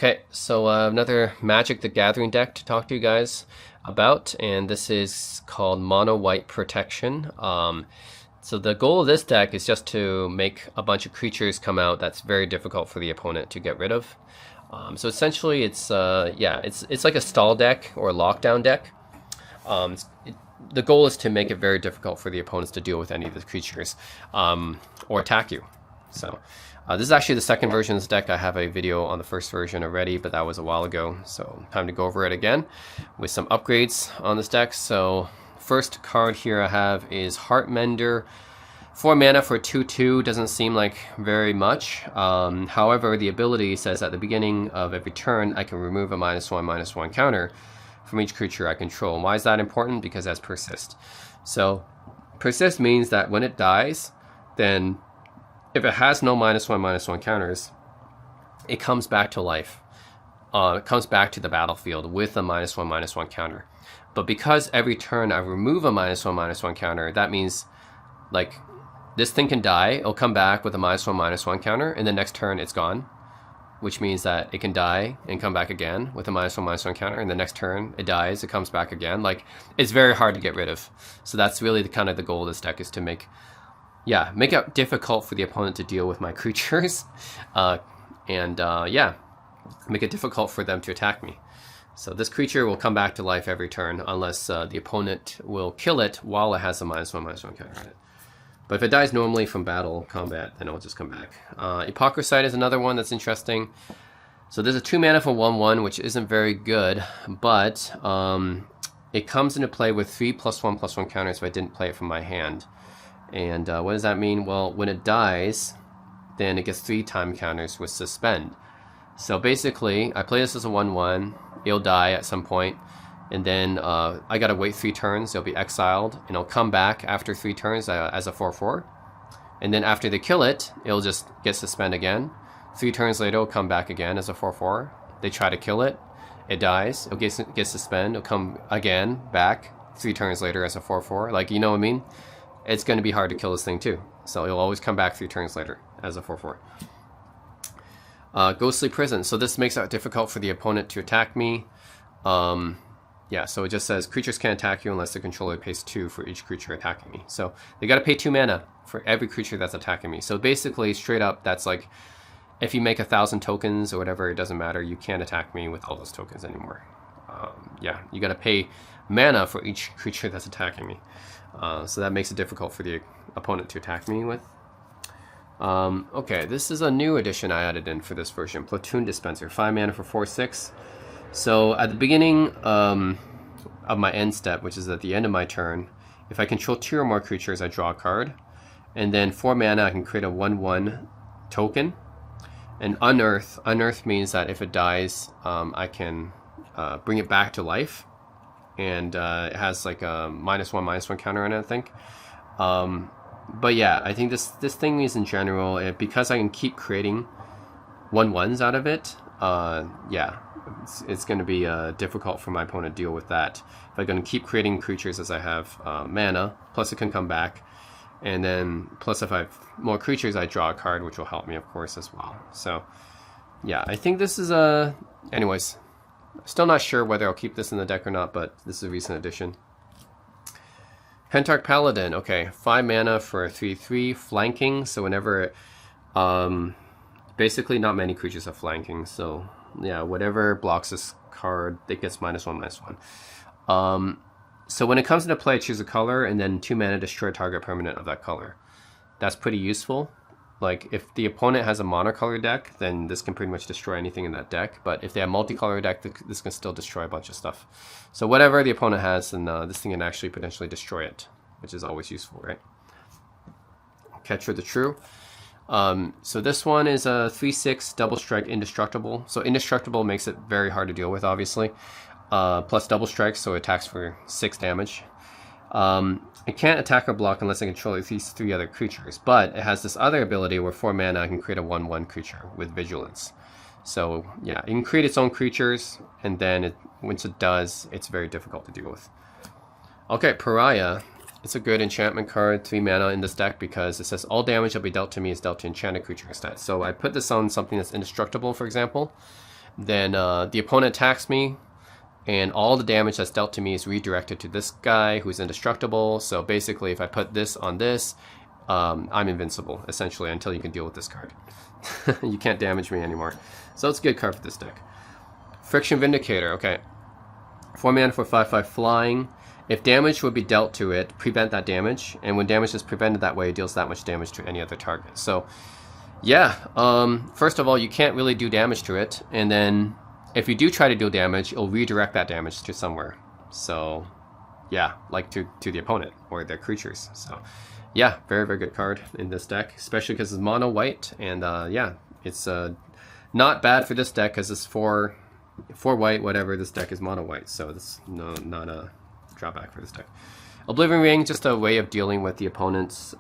Okay, so another Magic the Gathering deck to talk to you guys about, and this is called Monowhite Protection. So the goal of this deck is just to make a bunch of creatures come out that's very difficult for the opponent to get rid of. So essentially, it's like a stall deck or a lockdown deck. The goal is to make it very difficult for the opponents to deal with any of the creatures or attack you. So this is actually the second version of this deck. I have a video on the first version already, but that was a while ago. So time to go over it again with some upgrades on this deck. So first card here I have is Heartmender. 4 mana for 2/2 doesn't seem like very much. However, the ability says at the beginning of every turn I can remove a -1/-1 counter from each creature I control. And why is that important? Because it has Persist. So Persist means that when it dies, then if it has no -1/-1 counters, it comes back to life. It comes back to the battlefield with a -1/-1 counter. But because every turn I remove a -1/-1 counter, that means like this thing can die, it'll come back with a -1/-1 counter, and the next turn it's gone. Which means that it can die and come back again with a -1/-1 counter, and the next turn it dies, it comes back again. Like, it's very hard to get rid of. So that's really the kind of the goal of this deck, is to make it difficult for the opponent to deal with my creatures, make it difficult for them to attack me. So this creature will come back to life every turn unless the opponent will kill it while it has a -1/-1 counter on it. But if it dies normally from battle combat, then it'll just come back. Hypocrisite is another one that's interesting. So there's a 2 mana for 1/1, which isn't very good, but it comes into play with 3 +1/+1 counters if I didn't play it from my hand. And what does that mean? Well, when it dies, then it gets 3 time counters with Suspend. So basically, I play this as a 1/1, it'll die at some point, and then I gotta wait 3 turns, it'll be exiled, and it'll come back after 3 turns as a 4/4. And then after they kill it, it'll just get Suspend again. 3 turns later, it'll come back again as a 4/4. They try to kill it, it dies, it'll get Suspend, it'll come again, back, 3 turns later as a 4/4. Like, you know what I mean? It's going to be hard to kill this thing too. So it'll always come back 3 turns later as a 4/4. Ghostly Prison. So this makes it difficult for the opponent to attack me. So it just says creatures can't attack you unless the controller pays 2 for each creature attacking me. So they got to pay 2 mana for every creature that's attacking me. So basically, straight up, that's like, if you make 1,000 tokens or whatever, it doesn't matter. You can't attack me with all those tokens anymore. You got to pay mana for each creature that's attacking me. So that makes it difficult for the opponent to attack me with. Okay, this is a new addition I added in for this version. Platoon Dispenser, 5 mana for 4/6. So at the beginning of my end step, which is at the end of my turn, if I control 2 or more creatures, I draw a card. And then 4 mana, I can create a 1/1 token. And Unearth. Unearth means that if it dies, I can bring it back to life. And it has like a -1/-1 counter on it, I think. But yeah, I think this thing is in general, because I can keep creating 1/1s out of it, it's going to be difficult for my opponent to deal with that. If I'm going to keep creating creatures as I have mana, plus it can come back, and then plus if I have more creatures, I draw a card, which will help me, of course, as well. So yeah, I think this is anyways. Still not sure whether I'll keep this in the deck or not, but this is a recent addition. Pentarch Paladin, okay, 5 mana for 3/3, flanking. So whenever, basically not many creatures have flanking. So yeah, whatever blocks this card, it gets -1/-1. So when it comes into play, choose a color, and then 2 mana, destroy target permanent of that color. That's pretty useful. Like, if the opponent has a monocolor deck, then this can pretty much destroy anything in that deck. But if they have multicolor deck, this can still destroy a bunch of stuff. So whatever the opponent has, then this thing can actually potentially destroy it, which is always useful, right? Catcher the True. So this one is a 3/6 double strike indestructible. So indestructible makes it very hard to deal with, obviously. Plus double strike, so it attacks for 6 damage. It can't attack or block unless I control at least 3 other creatures, but it has this other ability where 4 mana I can create a 1/1 creature with Vigilance. So yeah, it can create its own creatures, and then once it does, it's very difficult to deal with. Okay, Pariah. It's a good enchantment card, 3 mana in this deck, because it says all damage that will be dealt to me is dealt to enchanted creature instead. So I put this on something that's indestructible, for example, then the opponent attacks me, and all the damage that's dealt to me is redirected to this guy who's indestructible. So basically, if I put this on this, I'm invincible, essentially, until you can deal with this card. You can't damage me anymore. So it's a good card for this deck. Friction Vindicator, okay. 4 mana for 5/5 flying. If damage would be dealt to it, prevent that damage. And when damage is prevented that way, it deals that much damage to any other target. So, yeah, first of all, you can't really do damage to it. And then, if you do try to do damage, it'll redirect that damage to somewhere. So, yeah, like to the opponent or their creatures. So, yeah, very, very good card in this deck, especially because it's mono white. And, yeah, it's not bad for this deck because it's 4 white, whatever. This deck is mono white. So, it's not a drawback for this deck. Oblivion Ring, just a way of dealing with the opponent's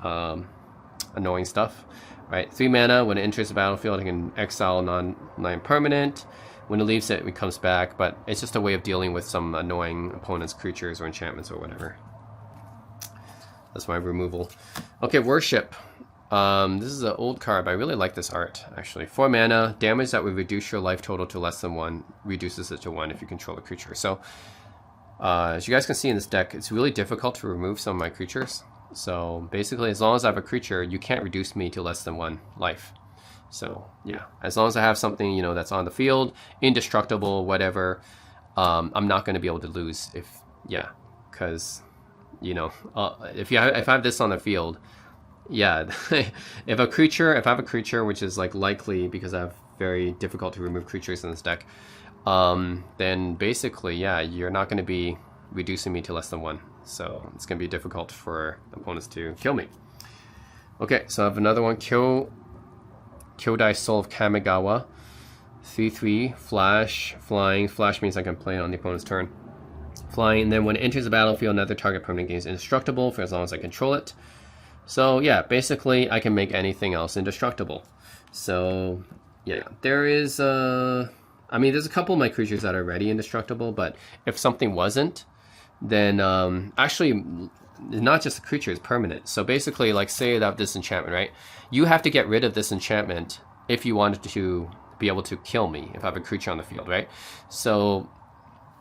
annoying stuff. Right, 3 mana. When it enters the battlefield, it can exile non-permanent. When it leaves it comes back, but it's just a way of dealing with some annoying opponent's creatures or enchantments or whatever. That's my removal. Okay, Worship. This is an old card, but I really like this art, actually. 4 mana, damage that would reduce your life total to less than 1, reduces it to 1 if you control a creature. So, as you guys can see in this deck, it's really difficult to remove some of my creatures. So basically, as long as I have a creature, you can't reduce me to less than 1 life. So yeah, as long as I have something, you know, that's on the field, indestructible, whatever, I'm not going to be able to lose because, you know, if I have this on the field, yeah, if I have a creature, which is like likely because I have very difficult to remove creatures in this deck, then basically, yeah, you're not going to be reducing me to less than 1. So it's going to be difficult for opponents to kill me. Okay, so I have another one, Kyodai Soul of Kamigawa. 3/3, flash, flying. Flash means I can play it on the opponent's turn. Flying, and then when it enters the battlefield, another target permanent gains indestructible for as long as I control it. So yeah, basically I can make anything else indestructible. So yeah, there is I mean, there's a couple of my creatures that are already indestructible, but if something wasn't, then actually not just the creature, it's permanent. So basically, like say I have this enchantment, right? You have to get rid of this enchantment if you wanted to be able to kill me, if I have a creature on the field, right? So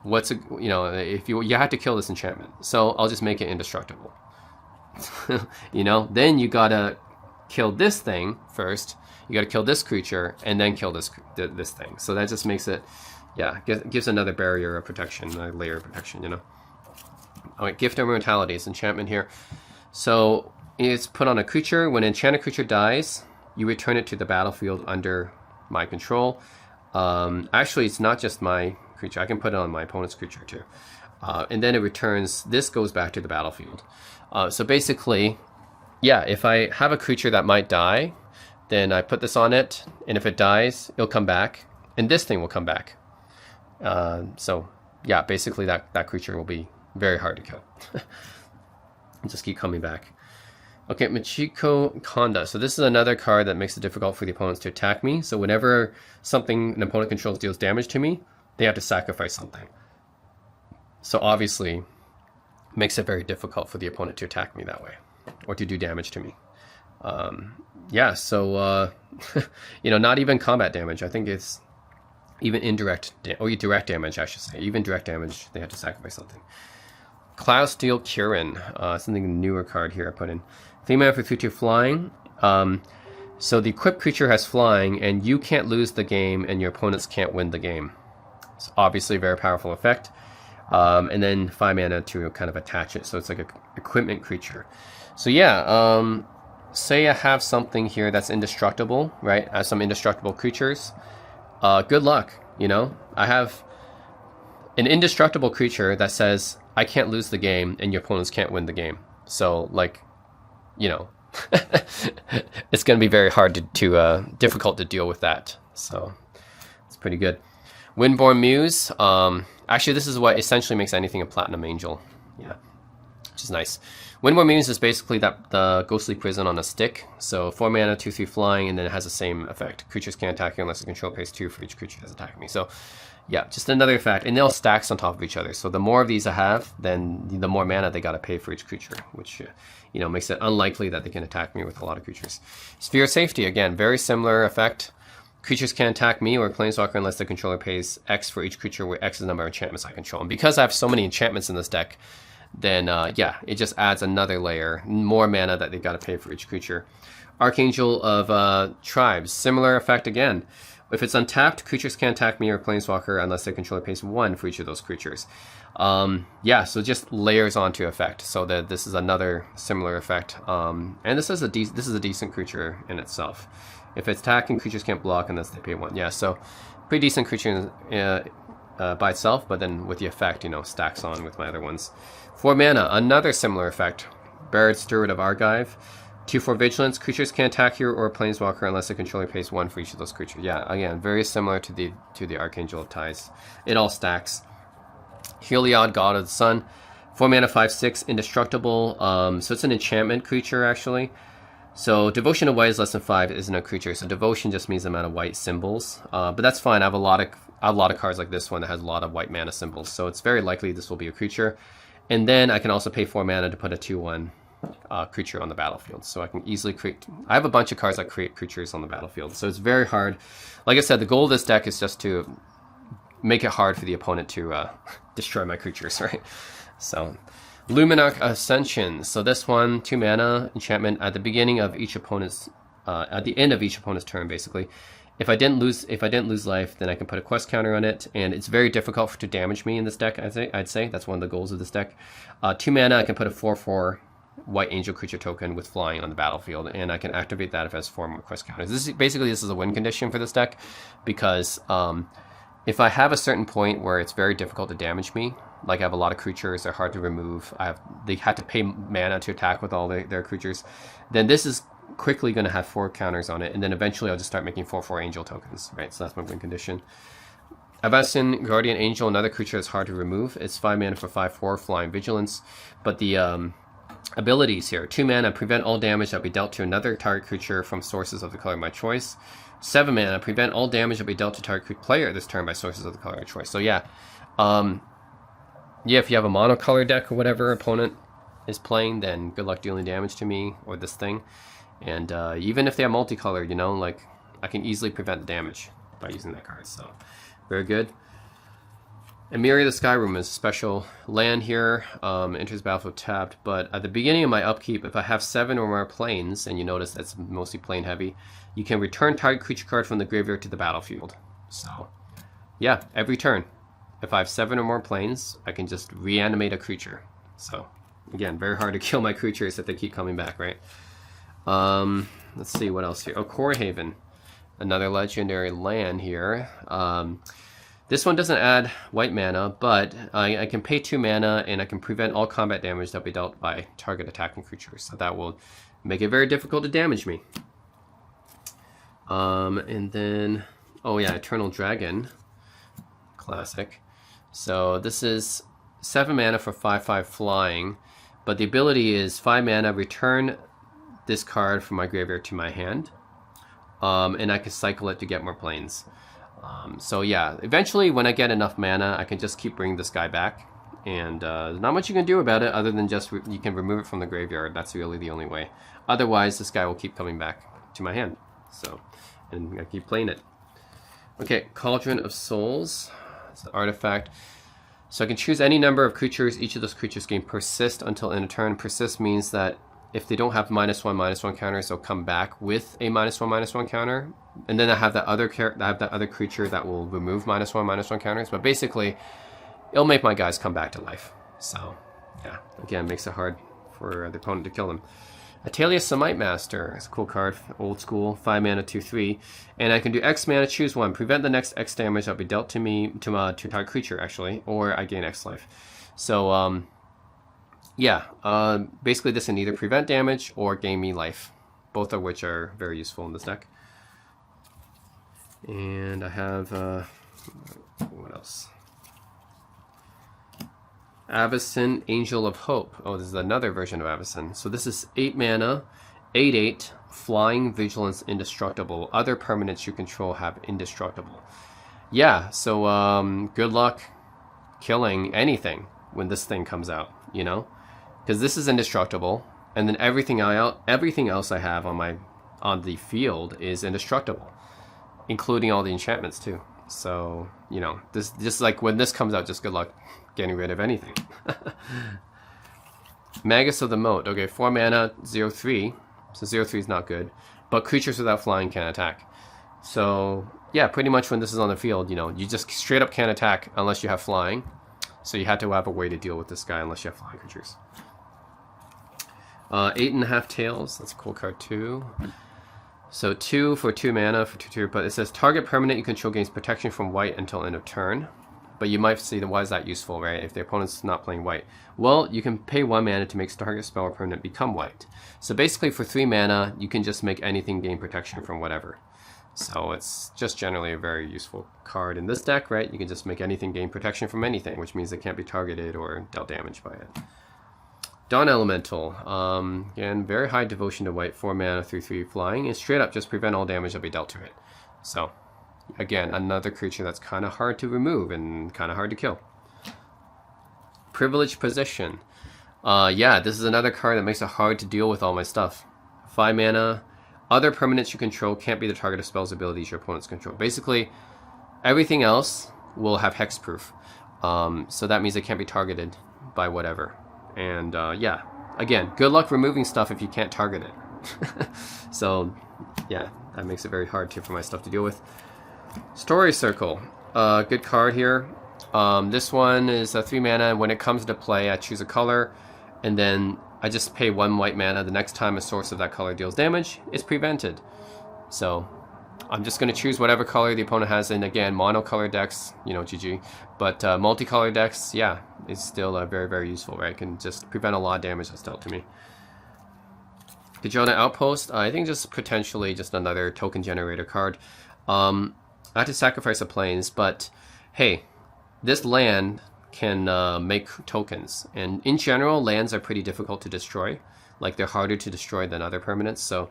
if you have to kill this enchantment. So I'll just make it indestructible. You know, then you gotta kill this thing first. You gotta kill this creature and then kill this thing. So that just makes it, yeah, gives another barrier of protection, a layer of protection, you know. All right, Gift of Immortality is enchantment here. So it's put on a creature. When an enchanted creature dies, you return it to the battlefield under my control. Actually, it's not just my creature. I can put it on my opponent's creature too. And then it returns, this goes back to the battlefield. So basically, yeah, if I have a creature that might die, then I put this on it, and if it dies, it'll come back, and this thing will come back. So yeah, basically that creature will be very hard to kill. Just keep coming back. Okay, Michiko Konda. So this is another card that makes it difficult for the opponents to attack me. So whenever something an opponent controls deals damage to me, they have to sacrifice something. So obviously, makes it very difficult for the opponent to attack me that way, or to do damage to me. Yeah, so, you know, not even combat damage. I think it's even indirect, or direct damage, I should say. Even direct damage, they have to sacrifice something. Cloudsteel Kirin, something newer card here I put in. 3 mana for 3/2 flying. So the equipped creature has flying, and you can't lose the game, and your opponents can't win the game. It's obviously a very powerful effect. And then 5 mana to kind of attach it, so it's like an equipment creature. So yeah, say I have something here that's indestructible, right? I have some indestructible creatures. Good luck, you know? I have an indestructible creature that says, I can't lose the game, and your opponents can't win the game. So, like, you know, it's going to be very hard to difficult to deal with that. So, it's pretty good. Windborn Muse. Actually, this is what essentially makes anything a Platinum Angel. Yeah, which is nice. Windborn Muse is basically the Ghostly Prison on a stick. So 4 mana, 2/3 flying, and then it has the same effect. Creatures can't attack you unless the control pays 2 for each creature that's attacking me. So yeah, just another effect. And they'll stack on top of each other. So the more of these I have, then the more mana they got to pay for each creature, which you know, makes it unlikely that they can attack me with a lot of creatures. Sphere of Safety, again, very similar effect. Creatures can't attack me or Planeswalker unless the controller pays X for each creature, where X is the number of enchantments I control. And because I have so many enchantments in this deck, then yeah, it just adds another layer, more mana that they've got to pay for each creature. Archangel of Tribes, similar effect again. If it's untapped, creatures can't attack me or Planeswalker unless their controller pays 1 for each of those creatures. Yeah, so just layers onto effect. So that this is another similar effect, and this is a decent creature in itself. If it's attacking, creatures can't block unless they pay 1. Yeah, so pretty decent creature by itself, but then with the effect, you know, stacks on with my other ones. 4 mana, another similar effect. Buried Steward of Argive. 2/4 Vigilance. Creatures can't attack you or a Planeswalker unless the controller pays 1 for each of those creatures. Yeah, again, very similar to the Archangel of Ties. It all stacks. Heliod, God of the Sun. 4 mana, 5/6, indestructible. So it's an enchantment creature actually. So Devotion of White is less than 5 isn't a creature. So Devotion just means the amount of white symbols. But that's fine. I have a lot of cards like this one that has a lot of white mana symbols. So it's very likely this will be a creature. And then I can also pay 4 mana to put a 2/1 creature on the battlefield. So I can easily create. I have a bunch of cards that create creatures on the battlefield. So it's very hard. Like I said, the goal of this deck is just to make it hard for the opponent to destroy my creatures, right? So Luminarch Ascension. So this one, 2 mana enchantment at the beginning of each opponent's, at the end of each opponent's turn, basically. If I didn't lose life, then I can put a quest counter on it, and it's very difficult to damage me in this deck. I'd say that's one of the goals of this deck. 2 mana, I can put a 4/4 white angel creature token with flying on the battlefield, and I can activate that if it has 4 more quest counters. This is a win condition for this deck, because if I have a certain point where it's very difficult to damage me, like I have a lot of creatures, they're hard to remove, they have to pay mana to attack with all their creatures, then this is quickly going to have 4 counters on it, and then eventually I'll just start making 4/4 angel tokens, right? So that's my win condition. Avacyn, Guardian Angel, another creature that's hard to remove. It's 5 mana for 5/4, flying vigilance, but the abilities here: 2 mana, prevent all damage that be dealt to another target creature from sources of the color of my choice. 7 mana, prevent all damage that be dealt to target player this turn by sources of the color of choice. So yeah, yeah, if you have a monocolor deck or whatever opponent is playing, then good luck dealing damage to me or this thing. And even if they have multicolored, you know, like I can easily prevent the damage by using that card. So very good. Emeria the Skyroom is a special land here. Enters battlefield tapped, but at the beginning of my upkeep, if I have 7 or more planes, and you notice that's mostly plane heavy, you can return target creature card from the graveyard to the battlefield. So yeah, every turn, if I have 7 or more planes, I can just reanimate a creature. So again, very hard to kill my creatures if they keep coming back, right? Let's see what else here. Oh, Corehaven, another legendary land here. This one doesn't add white mana, but I can pay 2 mana and I can prevent all combat damage that will be dealt by target attacking creatures. So that will make it very difficult to damage me. And then, oh yeah, Eternal Dragon, classic. So this is 7 mana for 5/5 flying, but the ability is 5 mana, return this card from my graveyard to my hand, and I can cycle it to get more planes. So yeah, eventually when I get enough mana, I can just keep bringing this guy back, and there's not much you can do about it other than just you can remove it from the graveyard. That's really the only way. Otherwise, this guy will keep coming back to my hand. So, and I keep playing it. Okay, Cauldron of Souls. It's an artifact. So I can choose any number of creatures. Each of those creatures can persist until end of turn. Persist means that if they don't have -1/-1 counters, they'll come back with a -1/-1 counter. And then I have that other creature that will remove -1/-1 counters. But basically, it'll make my guys come back to life. So yeah, again, makes it hard for the opponent to kill them. Atalia Samite Master. It's a cool card, old school, 5 mana, 2/3, and I can do X mana, choose 1, prevent the next X damage that will be dealt to me to target creature actually, or I gain X life. So yeah, basically this can either prevent damage or gain me life, both of which are very useful in this deck. And I have what else? Avacyn, Angel of Hope. Oh, this is another version of Avacyn. So this is 8 mana, 8/8, flying, vigilance, indestructible. Other permanents you control have indestructible. Yeah, so good luck killing anything when this thing comes out, you know? Because this is indestructible, and then everything else I have on the field is indestructible. including all the enchantments too. So, you know, this just like when this comes out, just good luck getting rid of anything. Magus of the Moat. Okay, 4 mana, 0/3. So 0/3 is not good. But creatures without flying can attack. So, yeah, pretty much when this is on the field, you know, you just straight up can't attack unless you have flying. So you had to have a way to deal with this guy unless you have flying creatures. 8.5 Tails. That's a cool card too. So 2 for 2 mana for 2/2, but it says target permanent you control gains protection from white until end of turn. But you might see, why is that useful, right? If the opponent's not playing white. Well, you can pay 1 mana to make target spell or permanent become white. So basically for 3 mana, you can just make anything gain protection from whatever. So it's just generally a very useful card in this deck, right? You can just make anything gain protection from anything, which means it can't be targeted or dealt damage by it. Dawn Elemental. Again, very high devotion to white, 4 mana, 3/3 flying, and straight up just prevent all damage that'll be dealt to it. So, again, another creature that's kind of hard to remove and kind of hard to kill. Privileged Position. Yeah, this is another card that makes it hard to deal with all my stuff. 5 mana. Other permanents you control can't be the target of spells abilities your opponents control. Basically, everything else will have hexproof. So that means it can't be targeted by whatever. And yeah, again, good luck removing stuff if you can't target it. So yeah, that makes it very hard for my stuff to deal with. Story Circle. Good card here. This one is a 3 mana, and when it comes to play, I choose a color, and then I just pay 1 white mana. The next time a source of that color deals damage, it's prevented. So I'm just going to choose whatever color the opponent has. And again, monocolor decks, you know, GG. But multicolor decks, yeah, it's still very, very useful, right? It can just prevent a lot of damage that's dealt to me. Kajona Outpost, I think just potentially just another token generator card. I have to sacrifice a plains, but hey, this land can make tokens. And in general, lands are pretty difficult to destroy. Like, they're harder to destroy than other permanents. So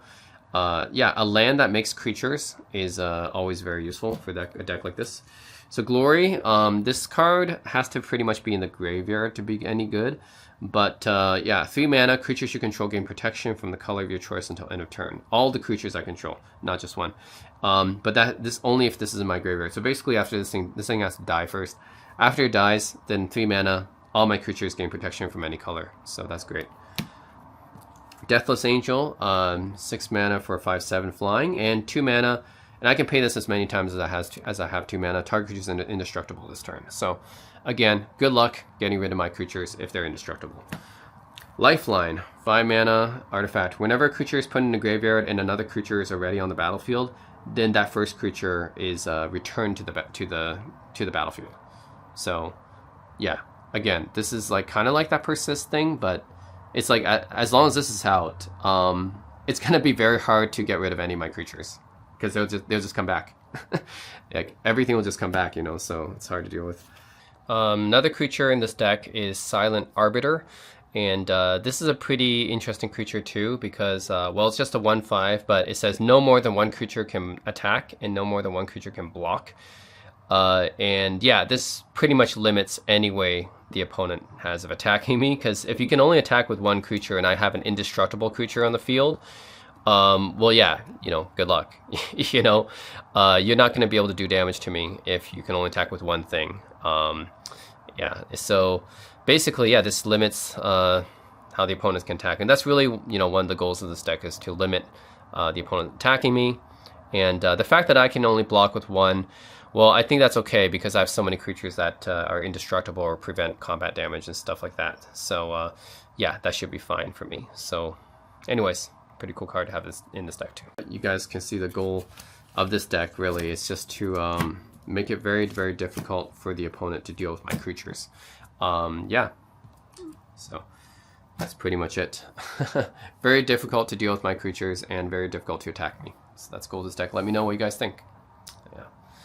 yeah, a land that makes creatures is always very useful for a deck like this. So Glory, this card has to pretty much be in the graveyard to be any good. But yeah, 3 mana, creatures you control gain protection from the color of your choice until end of turn. All the creatures I control, not just one. But this only if this is in my graveyard. So basically after this thing has to die first. After it dies, then 3 mana, all my creatures gain protection from any color. So that's great. Deathless Angel, 6 mana for 5/7 flying, and 2 mana, and I can pay this as many times as I have 2 mana. Target creatures are indestructible this turn. So again, good luck getting rid of my creatures if they're indestructible. Lifeline, 5 mana artifact. Whenever a creature is put in the graveyard and another creature is already on the battlefield, then that first creature is returned to the battlefield. So yeah, again, this is like kind of like that persist thing, but it's like as long as this is out, it's gonna be very hard to get rid of any of my creatures because they'll just come back. Like, everything will just come back, you know. So it's hard to deal with. Another creature in this deck is Silent Arbiter, and this is a pretty interesting creature too because well, it's just a 1/5, but it says no more than 1 creature can attack and no more than 1 creature can block. And yeah, this pretty much limits any way the opponent has of attacking me, because if you can only attack with 1 creature and I have an indestructible creature on the field, well, yeah, you know, good luck. You know, you're not going to be able to do damage to me if you can only attack with 1 thing. Yeah, so basically, yeah, this limits how the opponents can attack, and that's really, you know, one of the goals of this deck is to limit the opponent attacking me. And the fact that I can only block with 1, well, I think that's okay because I have so many creatures that are indestructible or prevent combat damage and stuff like that. So yeah, that should be fine for me. So anyways, pretty cool card to have this in this deck too. You guys can see the goal of this deck really is just to make it very, very difficult for the opponent to deal with my creatures. Yeah, so that's pretty much it. Very difficult to deal with my creatures and very difficult to attack me. So that's goal of this deck. Let me know what you guys think.